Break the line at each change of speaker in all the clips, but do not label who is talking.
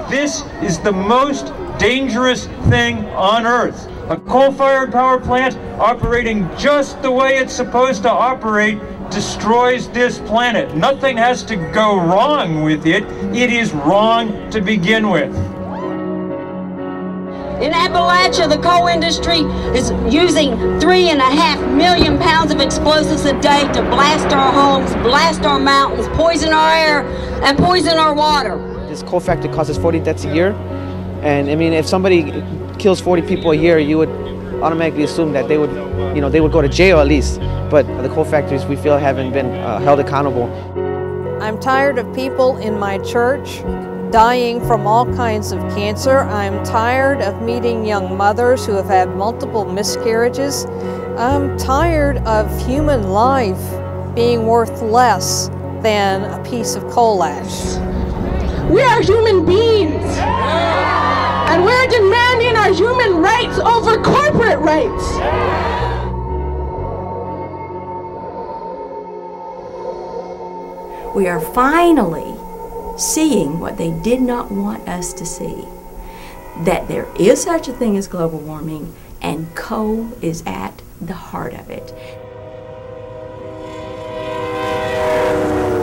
This is the most dangerous thing on Earth. A coal-fired power plant operating just the way it's supposed to operate destroys this planet. Nothing has to go wrong with it. It is wrong to begin with.
In Appalachia, the coal industry is using 3.5 million pounds of explosives a day to blast our homes, blast our mountains, poison our air, and poison our water.
This coal factory causes 40 deaths a year. And I mean, if somebody kills 40 people a year, you would automatically assume that they would, they would go to jail at least. But the coal factories, we feel, haven't been held accountable.
I'm tired of people in my church dying from all kinds of cancer. I'm tired of meeting young mothers who have had multiple miscarriages. I'm tired of human life being worth less than a piece of coal ash.
We are human beings, and we're demanding our human rights over corporate rights.
We are finally seeing what they did not want us to see, that there is such a thing as global warming, and coal is at the heart of it.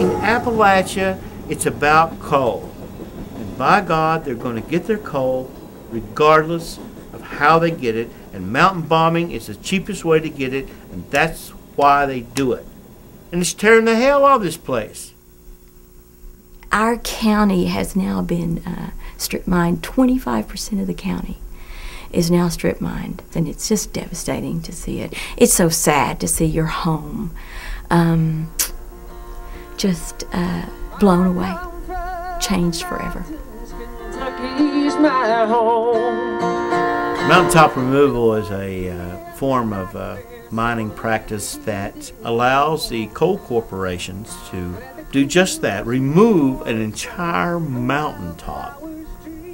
In Appalachia, it's about coal. And by God, they're going to get their coal regardless of how they get it, and mountain bombing is the cheapest way to get it, and that's why they do it. And it's tearing the hell out of this place.
Our county has now been strip mined. 25% of the county is now strip mined, and it's just devastating to see it. It's so sad to see your home just blown away, changed forever.
Mountaintop removal is a form of mining practice that allows the coal corporations to do just that, remove an entire mountaintop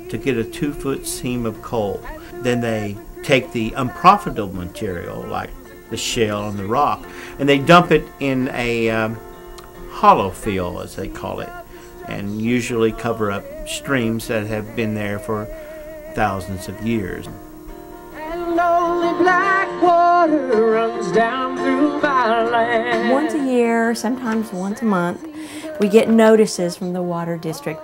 to get a 2-foot seam of coal. Then they take the unprofitable material, like the shell and the rock, and they dump it in a hollow fill, as they call it, and usually cover up streams that have been there for thousands of years.
And only black water runs down through my land.
Once a year, sometimes once a month, we get notices from the water district.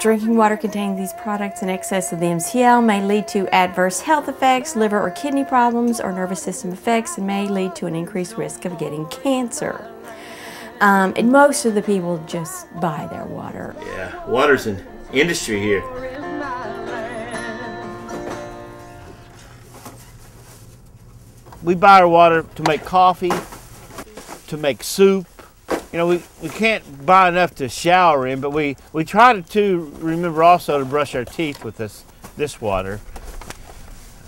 Drinking water containing these products in excess of the MCL may lead to adverse health effects, liver or kidney problems, or nervous system effects, and may lead to an increased risk of getting cancer. And most of the people just buy their water.
Yeah, water's an industry here. We buy our water to make coffee, to make soup. You know, we can't buy enough to shower in, but we try to remember also to brush our teeth with this water.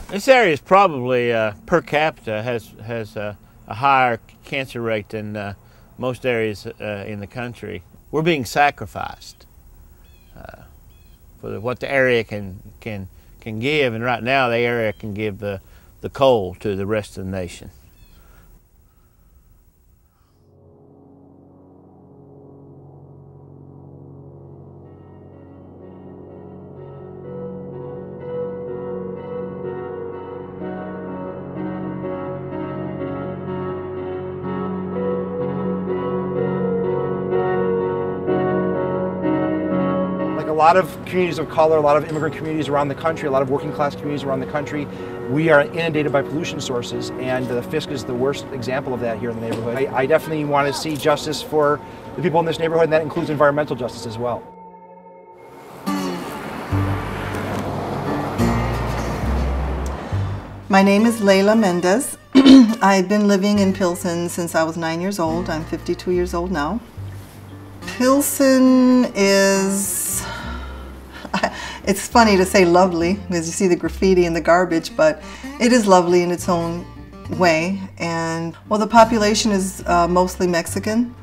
This area is probably per capita has a higher cancer rate than most areas in the country. We're being sacrificed for what the area can give, and right now the area can give the coal to the rest of the nation.
A lot of communities of color, a lot of immigrant communities around the country, a lot of working class communities around the country, we are inundated by pollution sources, and the Fisk is the worst example of that here in the neighborhood. I definitely want to see justice for the people in this neighborhood, and that includes environmental justice as well.
My name is Leila Mendez. I've been living in Pilsen since I was 9 years old. I'm 52 years old now. Pilsen is, it's funny to say lovely because you see the graffiti and the garbage, but it is lovely in its own way. And well, the population is mostly Mexican.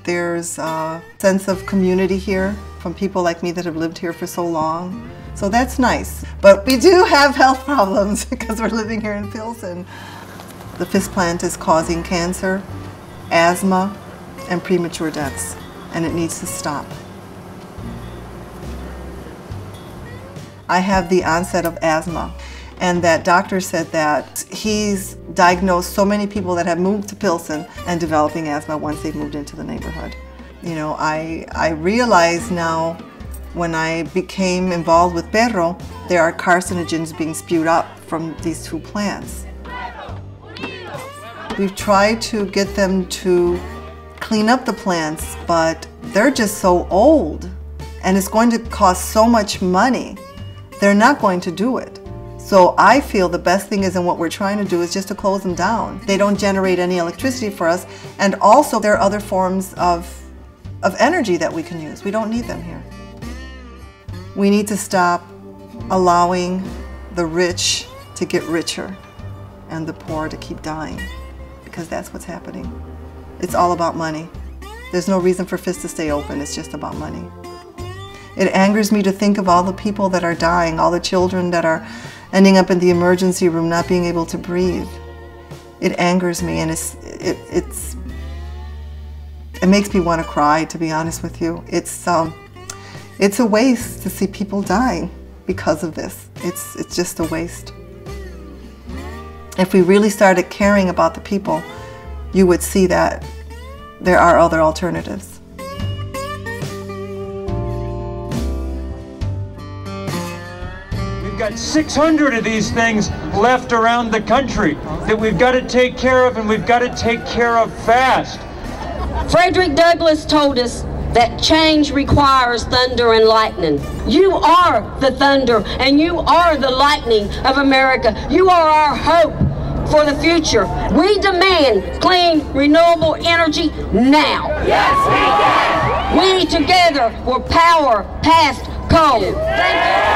There's a sense of community here from people like me that have lived here for so long. So that's nice. But we do have health problems because we're living here in Pilsen. The Fisk plant is causing cancer, asthma, and premature deaths, and it needs to stop. I have the onset of asthma. And that doctor said that he's diagnosed so many people that have moved to Pilsen and developing asthma once they've moved into the neighborhood. You know, I realize now when I became involved with Perro, there are carcinogens being spewed up from these two plants. We've tried to get them to clean up the plants, but they're just so old and it's going to cost so much money. They're not going to do it. So I feel the best thing is, and what we're trying to do is just to close them down. They don't generate any electricity for us, and also there are other forms of energy that we can use. We don't need them here. We need to stop allowing the rich to get richer and the poor to keep dying, because that's what's happening. It's all about money. There's no reason for FIST to stay open, it's just about money. It angers me to think of all the people that are dying, all the children that are ending up in the emergency room not being able to breathe. It angers me, and it makes me want to cry, to be honest with you. It's a waste to see people dying because of this. It's just a waste. If we really started caring about the people, you would see that there are other alternatives.
We've got 600 of these things left around the country that we've got to take care of, and we've got to take care of fast.
Frederick Douglass told us that change requires thunder and lightning. You are the thunder and you are the lightning of America. You are our hope for the future. We demand clean, renewable energy now.
Yes, we can!
We together will power past coal. Thank you.